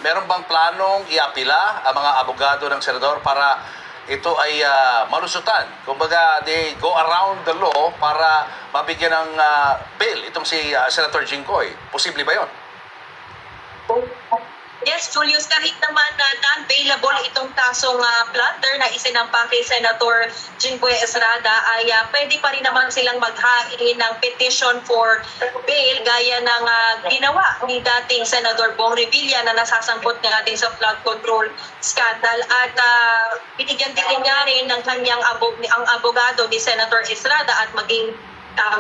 meron bang planong iapila ang mga abogado ng senador para ito ay malusutan? Kumbaga, they go around the law para mabigyan ng bail itong si Senator Jinggoy. Posible ba yon? Yes, Julius, kahit naman non-bailable itong kasong plunder na isinampa kay Senator Jinggoy Estrada ay pwede pa rin naman silang maghain ng petition for bail gaya ng ginawa ni dating Senador Bong Revilla na nasasangkot nga natin sa flood control scandal at binigyan din niya rin ng kanyang ang abogado ni Senator Estrada at maging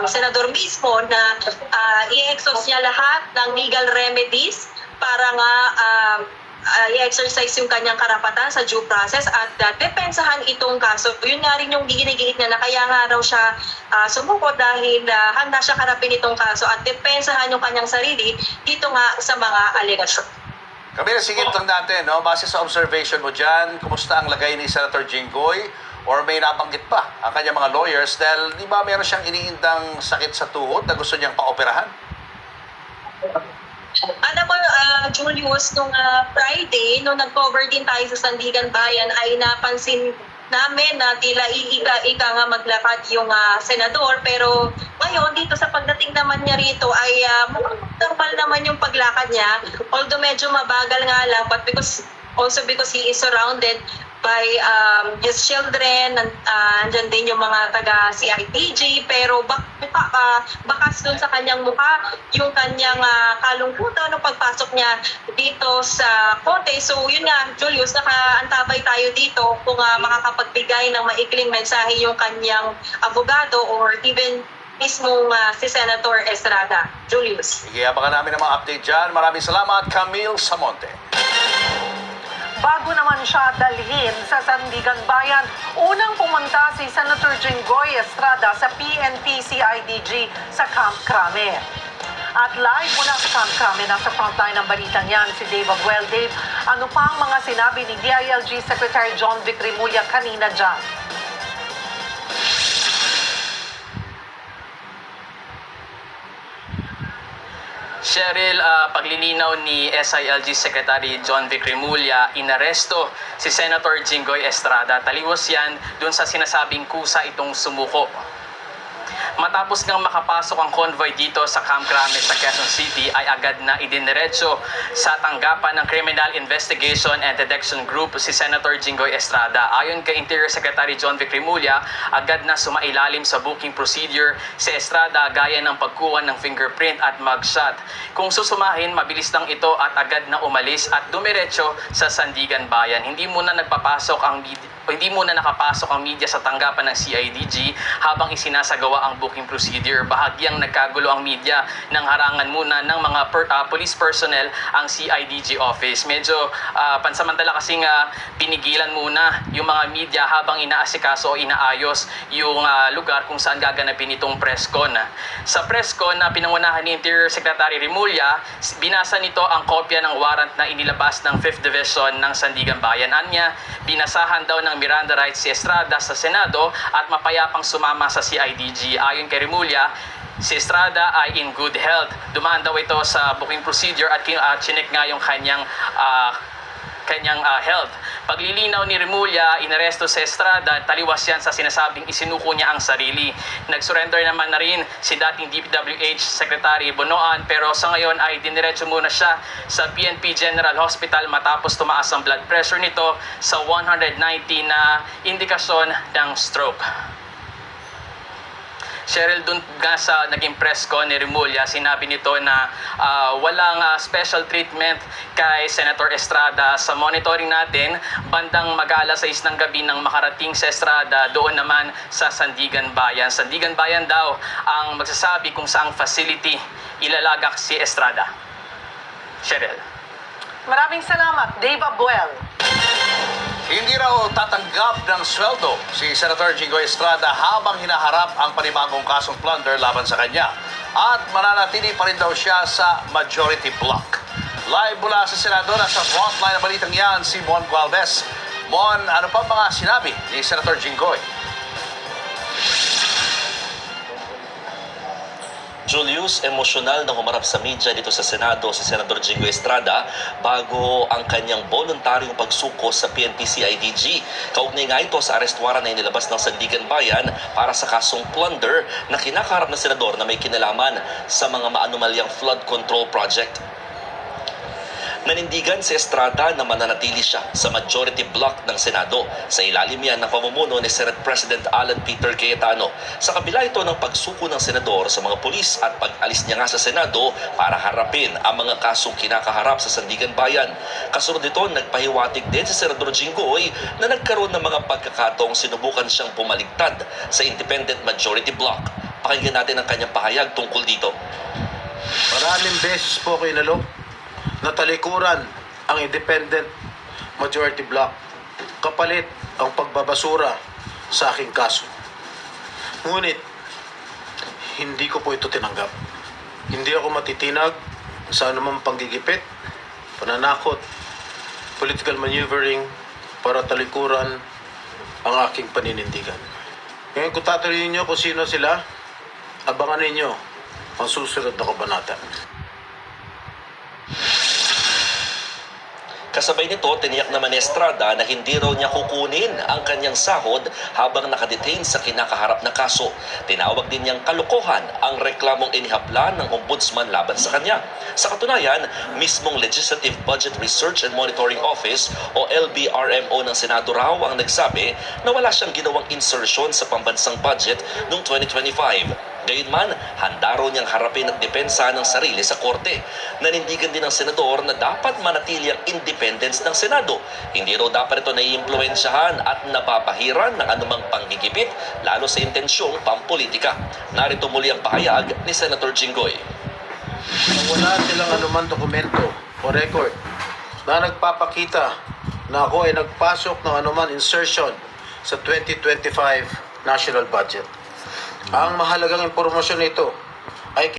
senador mismo na i-exhaust niya lahat ng legal remedies para nga i-exercise yung kanyang karapatan sa due process at depensahan itong kaso. Yun nga rin yung ginigiit niya na kaya nga raw siya sumuko dahil handa siya harapin itong kaso at depensahan yung kanyang sarili dito nga sa mga alegasyon. Camila, sigit lang natin, no? Base sa observation mo dyan, kumusta ang lagay ni Senator Jinggoy? Or may nabanggit pa ang kanyang mga lawyers dahil di ba meron siyang iniindang sakit sa tuhod na gusto niyang paoperahan? Alam mo, Julius, nung Friday, nung nag-cover din tayo sa Sandigan Bayan, ay napansin namin na tila ika nga maglakad yung senador. Pero ngayon, dito sa pagdating naman niya rito, ay normal naman yung paglakad niya. Although medyo mabagal nga lang, but because he is surrounded by his children, andyan din yung mga taga CIDG, pero bakas dun sa kanyang mukha yung kanyang kalungkutan nung pagpasok niya dito sa kote. So yun nga, Julius, nakaantabay tayo dito kung makakapagbigay ng maikling mensahe yung kanyang abogado or even mismong si Senator Estrada. Julius. Sige, abangan namin ang mga update dyan. Maraming salamat, Camille Samonte. Bago naman siya dalhin sa Sandigan Bayan, unang pumunta si Senator Jinggoy Estrada sa PNP CIDG sa Camp Crame. At live mula sa Camp Crame, nasa frontline ng balitang yan si Dave Abuel. Dave, ano pa ang mga sinabi ni DILG Secretary John Vic Remulla kanina dyan? Cheryl, paglilinaw ni SILG Secretary John Vic Remulla, inaresto si Senator Jinggoy Estrada. Taliwas yan dun sa sinasabing kusa itong sumuko. Matapos ngang makapasok ang convoy dito sa Camp Crame sa Quezon City ay agad na idiniretso sa tanggapan ng Criminal Investigation and Detection Group si Senator Jinggoy Estrada. Ayon kay Interior Secretary John Vic Remulla, agad na sumailalim sa booking procedure si Estrada gaya ng pagkuha ng fingerprint at mugshot. Kung susumahin, mabilis lang ito at agad na umalis at dumiretso sa Sandigan Bayan. Hindi muna nakapasok ang media sa tanggapan ng CIDG habang isinasagawa ang booking procedure. Bahagyang nagkagulo ang media nang harangan muna ng mga police personnel ang CIDG office. Medyo pansamantala kasing pinigilan muna yung mga media habang inaasikaso o inaayos yung lugar kung saan gaganapin itong presscon. Sa presscon na pinangunahan ni Interior Secretary Remulla, binasa nito ang kopya ng warrant na inilabas ng 5th Division ng Sandigan Bayan. Anya, binasahan daw ng Miranda rights si Estrada sa Senado at mapayapang sumama sa CIDG. Ayon kay Remulla, si Estrada ay in good health. Dumaan daw ito sa booking procedure at chinek nga yung kanyang health. Paglilinaw ni Remulla, inaresto si Estrada, taliwas yan sa sinasabing isinuko niya ang sarili. Nag-surrender naman na rin si dating DPWH Secretary Bonoan, pero sa ngayon ay diniretso muna siya sa PNP General Hospital matapos tumaas ang blood pressure nito sa 190 na indikasyon ng stroke. Cheryl, dun nga sa naging press ko ni Remulla, sinabi nito na walang special treatment kay Senator Estrada. Sa monitoring natin, bandang mag-alas 6 ng gabi nang makarating si Estrada doon naman sa Sandigan Bayan. Sandigan Bayan daw ang magsasabi kung saang facility ilalagak si Estrada. Cheryl. Maraming salamat, Dave Abuel. Hindi raw tatanggap ng sweldo si Senator Jinggoy Estrada habang hinaharap ang panibagong kasong plunder laban sa kanya. At mananatili pa rin daw siya sa majority block. Live mula sa Senado, nasa frontline ng balitang yan si Mon Gualvez. Mon, ano pa mga sinabi ni Senator Jinggoy? Julius, emosyonal na humarap sa media dito sa Senado si Senador Jingoy Estrada bago ang kanyang voluntaryong pagsuko sa PNP-CIDG. Kaugnay nga ito sa arrest warrant na inilabas ng Sandigan Bayan para sa kasong plunder na kinakaharap ng senador na may kinalaman sa mga maanumalyang flood control project. Nanindigan si Estrada na mananatili siya sa majority block ng Senado sa ilalim yan ng pamumuno ni Senate President Alan Peter Cayetano. Sa kabila ito ng pagsuko ng senador sa mga pulis at pag-alis niya nga sa Senado para harapin ang mga kasong kinakaharap sa Sandigan Bayan. Kasunod nito, nagpahiwatig din si Senador Jinggoy na nagkaroon ng mga pagkakataong sinubukan siyang pumaligtad sa independent majority block. Pakinggan natin ang kanyang pahayag tungkol dito. Maraming beses po kayo nalo na talikuran ang independent majority block kapalit ang pagbabasura sa aking kaso. Ngunit, hindi ko po ito tinanggap. Hindi ako matitinag sa anumang panggigipit, pananakot, political maneuvering para talikuran ang aking paninindigan. Ngayon kung tatanungin niyo kung sino sila, abangan ninyo ang susunod na kabanata. Kasabay nito, tiniyak naman ni Estrada na hindi raw niya kukunin ang kanyang sahod habang nakadetain sa kinakaharap na kaso. Tinawag din niyang kalokohan ang reklamong inihapla ng ombudsman laban sa kanya. Sa katunayan, mismong Legislative Budget Research and Monitoring Office o LBRMO ng Senado raw ang nagsabi na wala siyang ginawang insertion sa pambansang budget noong 2025. Gayunman, handa raw niyang harapin at depensa ng sarili sa korte. Nanindigan din ng senador na dapat manatili ang independence ng Senado. Hindi raw dapat ito naiimpluwensyahan at napapahiran ng anumang panggigipit, lalo sa intensyong pampolitika. Narito muli ang pahayag ni Senator Jinggoy. Wala silang anumang dokumento o record na nagpapakita na ako ay nagpasok ng anumang insertion sa 2025 national budget. Ang mahalagang impormasyon nito